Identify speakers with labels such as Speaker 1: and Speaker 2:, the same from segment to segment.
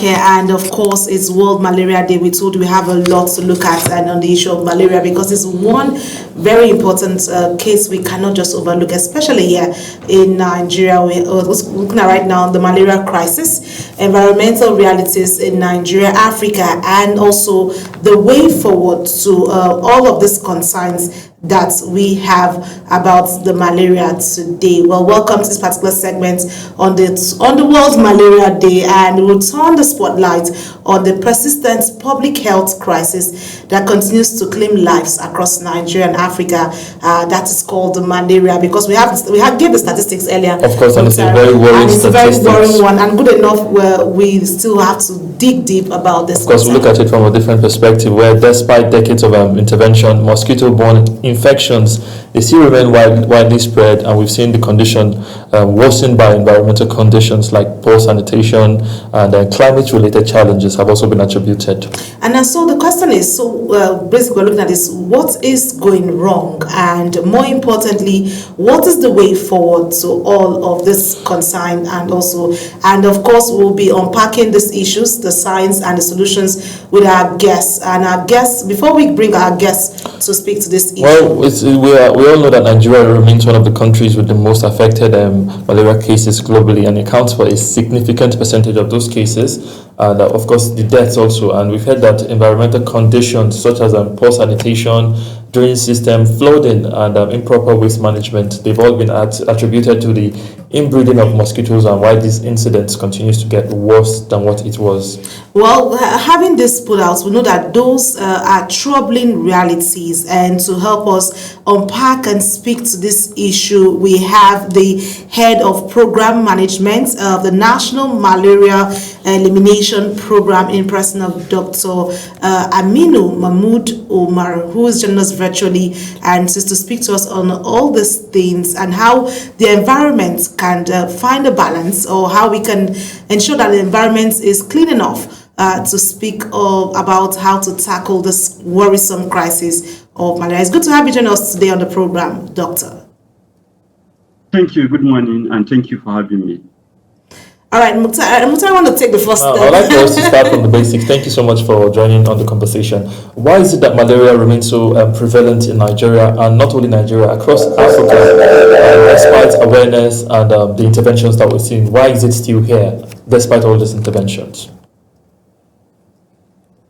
Speaker 1: And of course, it's World Malaria Day. We told we have a lot to look at and on the issue of malaria because it's one very important case we cannot just overlook, especially here in Nigeria. We're looking at right now the malaria crisis, environmental realities in Nigeria, Africa, and also the way forward to all of these concerns that we have about the malaria today. Well, welcome to this particular segment on the World Malaria Day, and we'll turn the spotlight on the persistent public health crisis that continues to claim lives across Nigeria and Africa. That is called the malaria, because we gave the statistics earlier.
Speaker 2: Of course, and it's a very worrying
Speaker 1: very worrying one, and good enough where we still have to dig deep about this.
Speaker 2: Of course, we look at it from a different perspective, where despite decades of intervention, mosquito-borne infections, they still remain widely spread, and we've seen the condition worsened by environmental conditions like poor sanitation, and climate-related challenges have also been attributed.
Speaker 1: And so the question is, basically we're looking at this, what is going wrong, and more importantly, what is the way forward to all of this concern, and of course we'll be unpacking these issues, the science and the solutions with our guests. And our guests, before we bring our guests to speak to this issue.
Speaker 2: Well, we all know that Nigeria remains one of the countries with the most affected malaria cases globally, and accounts for a significant percentage of those cases, and of course the deaths also. And we've heard that environmental conditions such as poor sanitation, drainage system, flooding, and improper waste management, they've all been attributed to the inbreeding of mosquitoes, and why these incidents continues to get worse than what it was.
Speaker 1: Well, having this put out, we know that those are troubling realities, and to help us unpack and speak to this issue, we have the head of program management of the National Malaria Elimination Program in person of Dr. Aminu Mahmood Omar, who is joining us virtually and is to speak to us on all these things and how the environment can find a balance, or how we can ensure that the environment is clean enough to speak about how to tackle this worrisome crisis of malaria. It's good to have you join us today on the program, Doctor.
Speaker 3: Thank you. Good morning, and thank you for having me.
Speaker 1: All right, Mukhtar, I want to take the first step.
Speaker 2: I'd like for us to start from the basics. Thank you so much for joining on the conversation. Why is it that malaria remains so prevalent in Nigeria, and not only Nigeria, across Africa, despite awareness and the interventions that we're seeing? Why is it still here, despite all these interventions?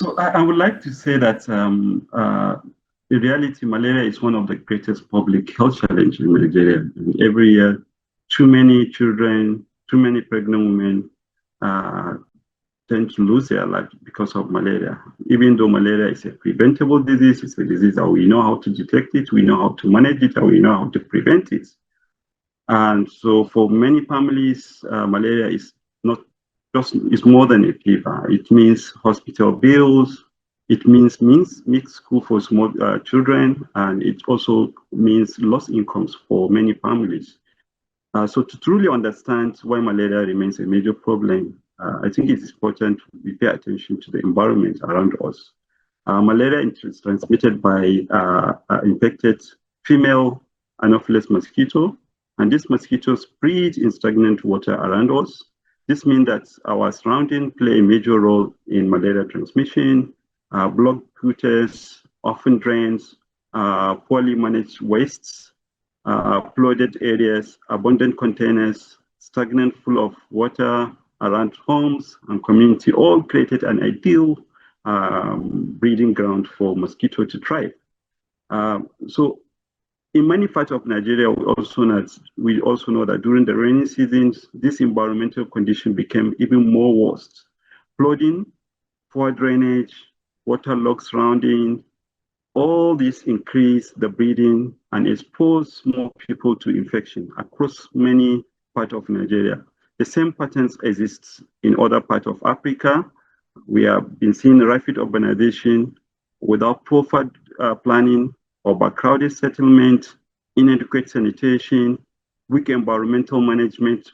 Speaker 3: So I would like to say that in reality, malaria is one of the greatest public health challenges in Nigeria. Every year, too many children, too many pregnant women tend to lose their life because of malaria. Even though malaria is a preventable disease, it's a disease that we know how to detect it, we know how to manage it, and we know how to prevent it. And so for many families, malaria is not just, it's more than a fever. It means hospital bills, it means mixed school for small children, and it also means lost incomes for many families. So to truly understand why malaria remains a major problem, I think it's important we pay attention to the environment around us. Malaria is transmitted by infected female Anopheles mosquito, and these mosquitoes breed in stagnant water around us. This means that our surroundings play a major role in malaria transmission. Blocked gutters, often drains, poorly managed wastes, flooded areas, abundant containers, stagnant full of water around homes and community, all created an ideal breeding ground for mosquito to thrive. So in many parts of Nigeria, we also know that during the rainy seasons, this environmental condition became even more worse. Flooding, poor drainage, waterlogged surrounding, all this increase the breeding and expose more people to infection across many parts of Nigeria. The same patterns exist in other parts of Africa. We have been seeing rapid urbanization without proper planning, overcrowded settlement, inadequate sanitation, weak environmental management.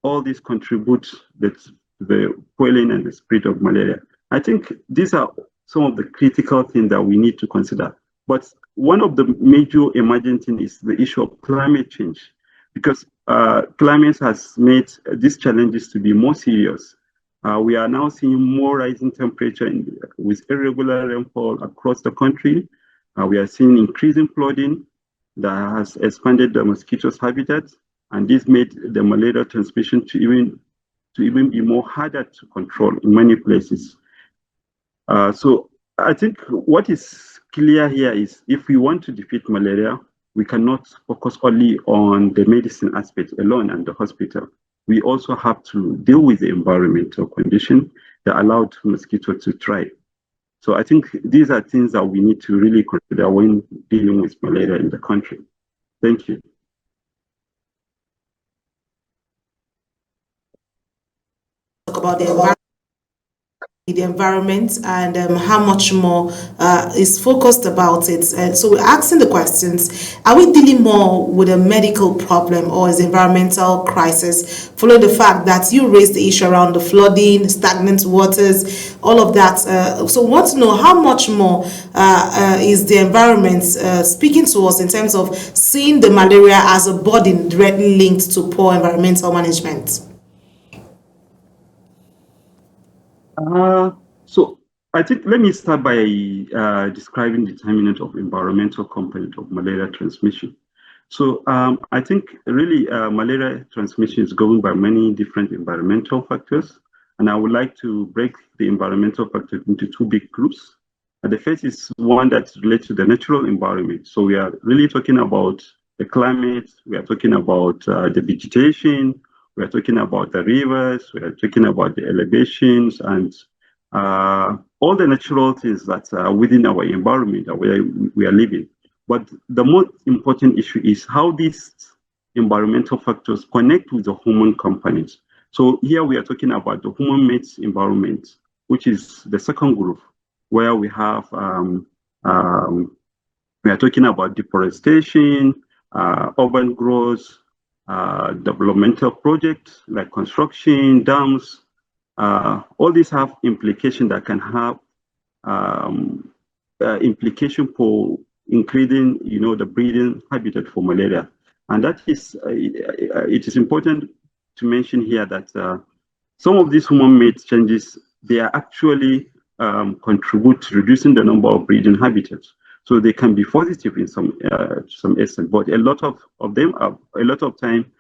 Speaker 3: All these contribute to the quelling and the spread of malaria. I think these are some of the critical things that we need to consider. But one of the major emerging things is the issue of climate change, because climate has made these challenges to be more serious. We are now seeing more rising temperature with irregular rainfall across the country. We are seeing increasing flooding that has expanded the mosquitoes' habitat, and this made the malaria transmission to even be more harder to control in many places. So I think what is clear here is if we want to defeat malaria, we cannot focus only on the medicine aspect alone and the hospital. We also have to deal with the environmental condition that allowed mosquito to thrive. So I think these are things that we need to really consider when dealing with malaria in the country. Thank you.
Speaker 1: Talk about the environment and how much more is focused about it. And so we're asking the questions, are we dealing more with a medical problem or is environmental crisis, following the fact that you raised the issue around the flooding, stagnant waters, all of that. So we want to know how much more is the environment speaking to us in terms of seeing the malaria as a burden directly linked to poor environmental management?
Speaker 3: So I think let me start by describing the determinant of environmental component of malaria transmission. So I think really malaria transmission is governed by many different environmental factors, and I would like to break the environmental factors into two big groups. The first is one that relates to the natural environment. So we are really talking about the climate, we are talking about the vegetation, we are talking about the rivers, we are talking about the elevations and all the natural things that are within our environment that we are living. But the most important issue is how these environmental factors connect with the human components. So here we are talking about the human-made environment, which is the second group, where we have we are talking about deforestation, urban growth, developmental projects like construction, dams. All these have implications that can have implication for increasing, the breeding habitat for malaria. And that is, it is important to mention here that some of these human-made changes, they are actually contribute to reducing the number of breeding habitats. So they can be positive in some extent, but a lot of them, a lot of time,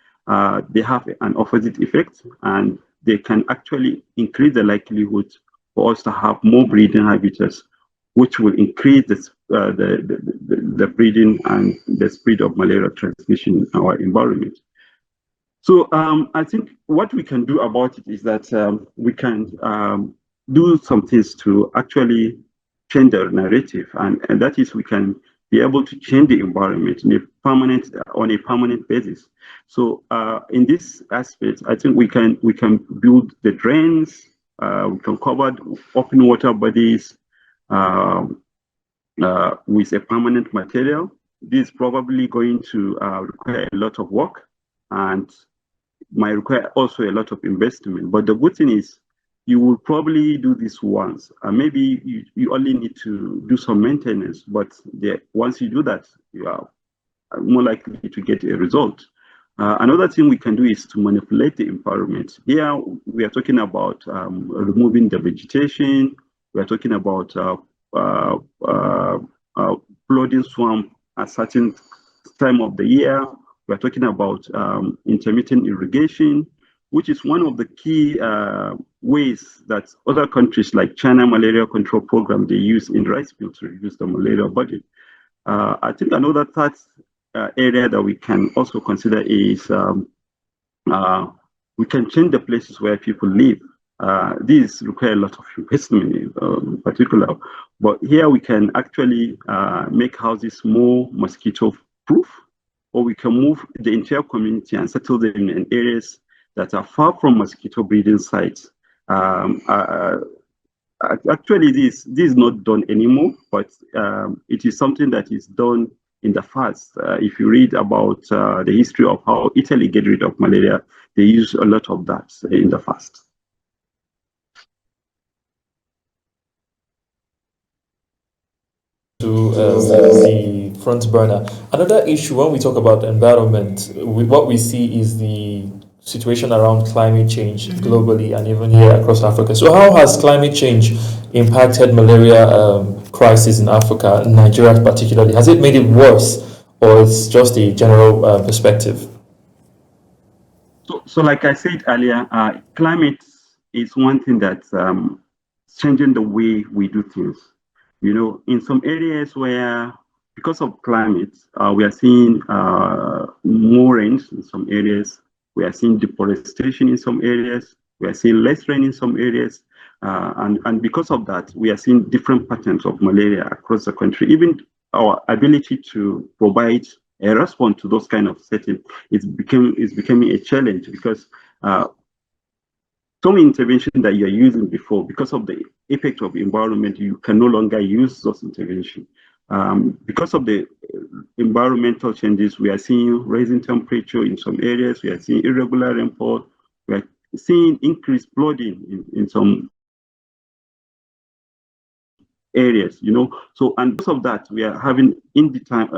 Speaker 3: they have an opposite effect, and they can actually increase the likelihood for us to have more breeding habitats, which will increase the breeding and the spread of malaria transmission in our environment. So I think what we can do about it is that we can do some things to actually change the narrative, and that is we can be able to change the environment on a permanent basis. So in this aspect, I think we can build the drains, we can cover open water bodies with a permanent material. This is probably going to require a lot of work and might require also a lot of investment. But the good thing is you will probably do this once. Maybe you only need to do some maintenance, but once you do that, you are more likely to get a result. Another thing we can do is to manipulate the environment. Here, we are talking about removing the vegetation. We are talking about flooding swamp at certain time of the year. We are talking about intermittent irrigation, which is one of the key ways that other countries like China malaria control program, they use in rice fields to reduce the malaria burden. I think another third area that we can also consider is we can change the places where people live. These require a lot of investment in particular, but here we can actually make houses more mosquito proof, or we can move the entire community and settle them in areas that are far from mosquito breeding sites. Actually, this is not done anymore, but it is something that is done in the past. If you read about the history of how Italy get rid of malaria, they use a lot of that in the past.
Speaker 2: To the front burner. Another issue when we talk about environment, what we see is the situation around climate change globally and even here across Africa. So how has climate change impacted malaria crisis in Africa, in Nigeria particularly? Has it made it worse, or it's just a general perspective?
Speaker 3: So like I said earlier, climate is one thing that's changing the way we do things. You know, in some areas where, because of climate, we are seeing more rains in some areas. We are seeing deforestation in some areas. We are seeing less rain in some areas. And because of that, we are seeing different patterns of malaria across the country. Even our ability to provide a response to those kind of settings is becoming a challenge, because some intervention that you're using before, because of the effect of environment, you can no longer use those interventions. Because of the environmental changes, we are seeing rising temperature in some areas, we are seeing irregular rainfall, we are seeing increased flooding in some areas, you know. So, and because of that, we are having in the time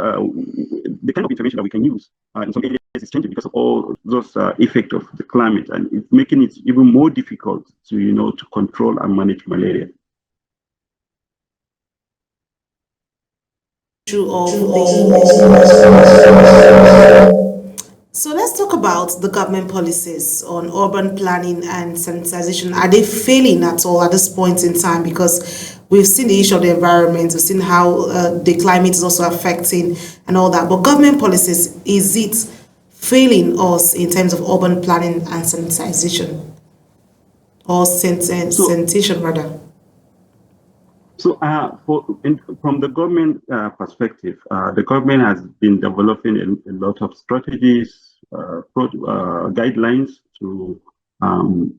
Speaker 3: the kind of intervention that we can use in some areas is changing because of all those effect of the climate, and it's making it even more difficult to, you know, to control and manage malaria.
Speaker 1: So let's talk about the government policies on urban planning and sensitization. Are they failing at all at this point in time? Because we've seen the issue of the environment, we've seen how the climate is also affecting and all that. But government policies, is it failing us in terms of urban planning and sensitization? Or sanitation, rather?
Speaker 3: So, from the government perspective, the government has been developing a lot of strategies, guidelines to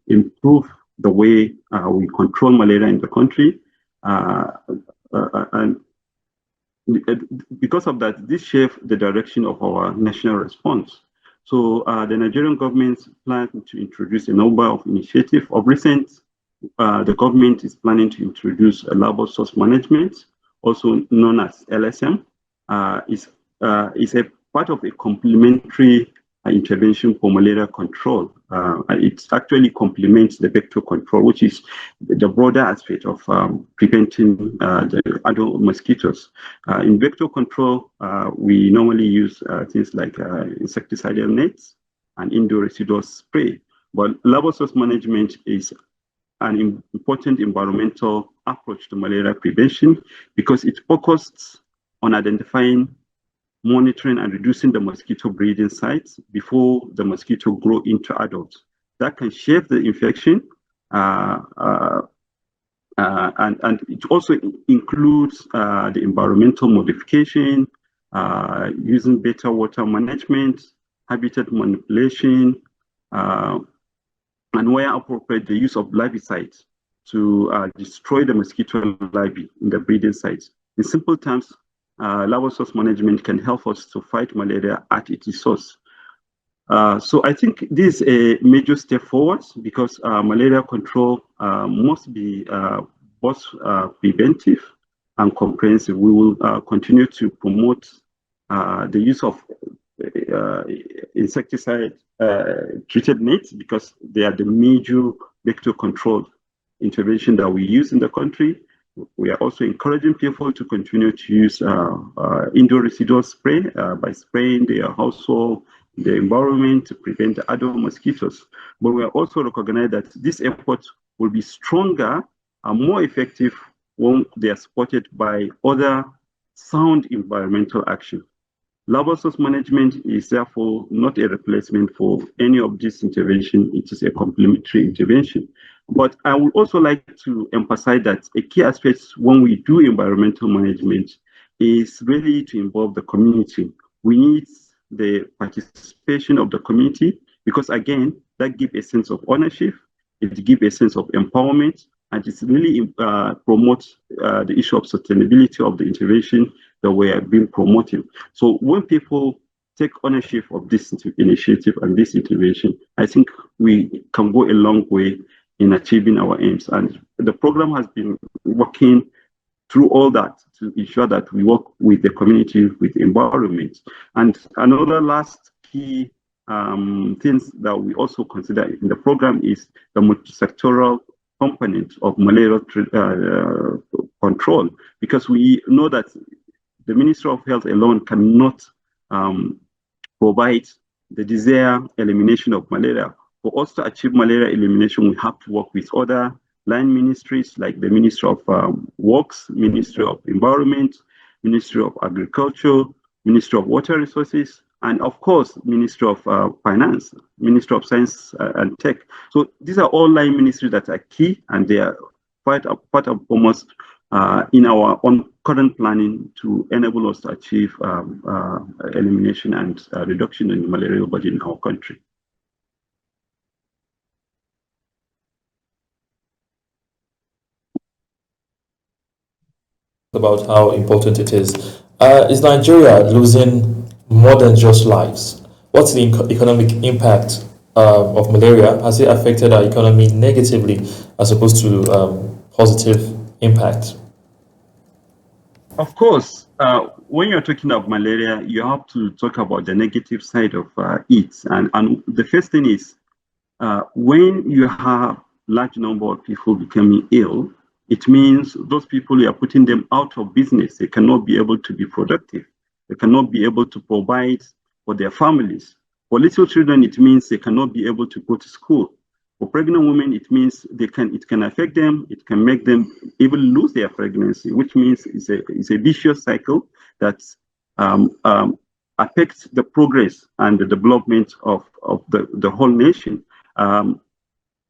Speaker 3: improve the way we control malaria in the country. And because of that, this shapes the direction of our national response. So, the Nigerian government plans to introduce a number of initiatives. Of recent, the government is planning to introduce a labor source management, also known as LSM. Is a part of a complementary intervention for malaria control. It actually complements the vector control, which is the broader aspect of preventing the adult mosquitoes. In vector control, we normally use things like insecticidal nets and indoor residual spray. But labor source management is an important environmental approach to malaria prevention because it focuses on identifying, monitoring, and reducing the mosquito breeding sites before the mosquito grow into adults. That can shape the infection, and it also includes the environmental modification, using better water management, habitat manipulation, and where appropriate, the use of larvicides to destroy the mosquito larvae in the breeding sites. In simple terms, larval source management can help us to fight malaria at its source. So I think this is a major step forward because malaria control must be both preventive and comprehensive. We will continue to promote the use of insecticide treated nets because they are the major vector control intervention that we use in the country. We are also encouraging people to continue to use indoor residual spray by spraying their household, the environment to prevent the adult mosquitoes. But we are also recognize that this effort will be stronger and more effective when they are supported by other sound environmental action. Larval source management is therefore not a replacement for any of this intervention. It is a complementary intervention. But I would also like to emphasize that a key aspect when we do environmental management is really to involve the community. We need the participation of the community because, again, that gives a sense of ownership, it gives a sense of empowerment, and it really promotes the issue of sustainability of the intervention that we have been promoting. So when people take ownership of this initiative and this intervention, I think we can go a long way in achieving our aims. And the program has been working through all that to ensure that we work with the community, with the environment. And another last key things that we also consider in the program is the multisectoral component of malaria control, because we know that the Ministry of Health alone cannot provide the desired elimination of malaria. For us to achieve malaria elimination, we have to work with other line ministries like the Ministry of Works, Ministry of Environment, Ministry of Agriculture, Ministry of Water Resources, and of course, Ministry of Finance, Ministry of Science and Tech. So these are all line ministries that are key, and they are part of almost in our own current planning to enable us to achieve elimination and reduction in malarial burden in our country.
Speaker 2: About how important it is. Is Nigeria losing more than just lives? What's the economic impact of malaria? Has it affected our economy negatively as opposed to positive impact?
Speaker 3: Of course, when you're talking of malaria, you have to talk about the negative side of it. And the first thing is, when you have large number of people becoming ill, it means those people, you are putting them out of business. They cannot be able to be productive. They cannot be able to provide for their families. For little children, it means they cannot be able to go to school. For pregnant women, it means it can affect them. It can make them even lose their pregnancy, which means it's a vicious cycle that affects the progress and the development of the whole nation.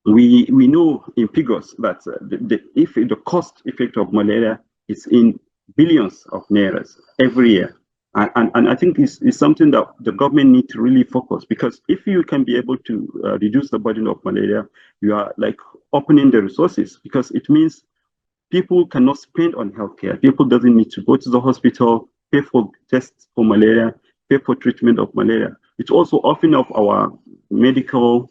Speaker 3: We know in figures that the cost effect of malaria is in billions of nairas every year. And I think it's something that the government needs to really focus, because if you can be able to reduce the burden of malaria, you are like opening the resources, because it means people cannot spend on healthcare. People doesn't need to go to the hospital, pay for tests for malaria, pay for treatment of malaria. It's also opening up our medical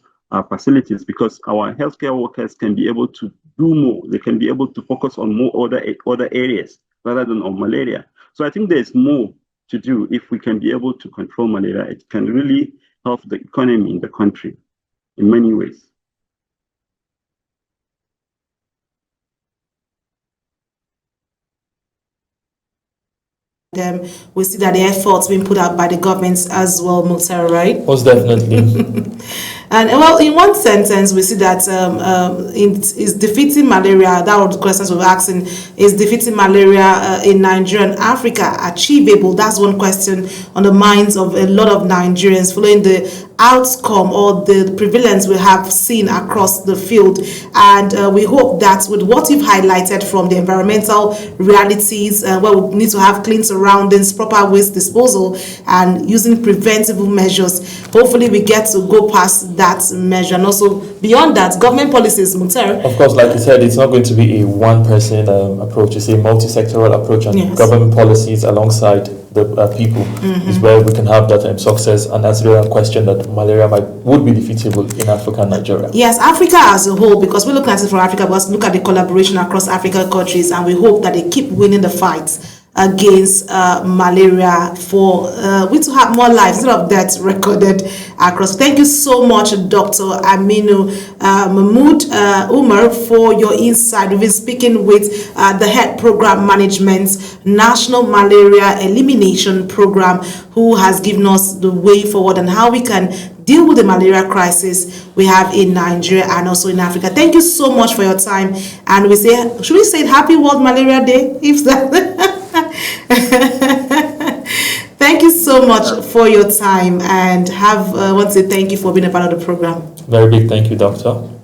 Speaker 3: facilities, because our healthcare workers can be able to do more. They can be able to focus on more other areas rather than on malaria. So I think there's more to do. If we can be able to control malaria, it can really help the economy in the country in many ways.
Speaker 1: We see that the efforts being put out by the governments as well, Mukhtar, right?
Speaker 2: Most definitely.
Speaker 1: And well, in one sentence, we see that is defeating malaria. That was the questions we were asking. Is defeating malaria in Nigeria and Africa achievable? That's one question on the minds of a lot of Nigerians following the outcome or the prevalence we have seen across the field. And we hope that with what you've highlighted from the environmental realities, where we need to have clean surroundings, proper waste disposal, and using preventable measures, hopefully we get to go past that measure. And also beyond that, government policies, Mukhtar.
Speaker 2: Of course, like you said, it's not going to be a one-person approach. It's a multi-sectoral approach, and
Speaker 1: yes,
Speaker 2: government policies alongside the people is where we can have that success and answer a question that malaria would be defeatable in Africa and Nigeria.
Speaker 1: Yes, Africa as a whole, because we're looking at it for Africa, but look at the collaboration across African countries, and we hope that they keep winning the fight against malaria for we to have more lives instead of deaths recorded across. Thank you so much, Dr. Aminu Mahmood Umar, for your insight. We've been speaking with the Head Program Management National Malaria Elimination Program, who has given us the way forward and how we can deal with the malaria crisis we have in Nigeria and also in Africa. Thank you so much for your time. And we say, should we say Happy World Malaria Day? If that thank you so much for your time, and I want to say thank you for being a part of the program.
Speaker 2: Very big thank you, Doctor.
Speaker 1: All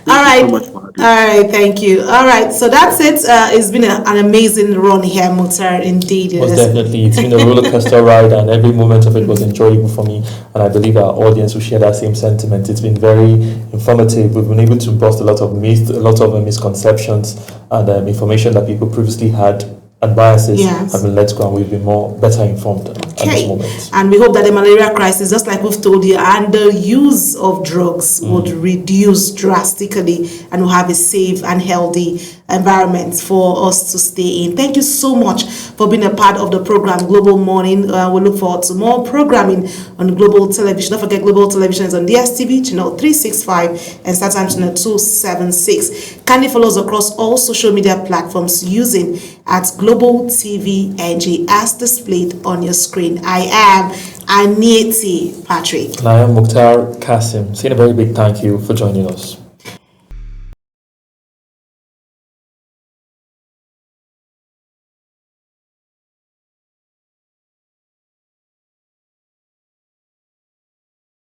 Speaker 1: right, thank you. All right, so that's it. It's been an amazing run here, Mukhtar, indeed.
Speaker 2: Most definitely. It's been a roller coaster ride, and every moment of it was enjoyable for me. And I believe our audience will share that same sentiment. It's been very informative. We've been able to bust a lot of myths, a lot of misconceptions, and information that people previously had and biases have been let go, and we've been better informed. this moment.
Speaker 1: And we hope that the malaria crisis, just like we've told you, and the use of drugs would reduce drastically, and we'll have a safe and healthy environment for us to stay in. Thank you so much for being a part of the program Global Morning. We look forward to more programming on Global Television. Don't forget, Global Television is on DSTV channel 365 and StarTimes channel 276. Kindly follow us across all social media platforms using at Global TV NG as displayed on your screen. I am Anieti Patrick.
Speaker 2: And I am Mukhtar Kasim. Saying a very big thank you for joining us.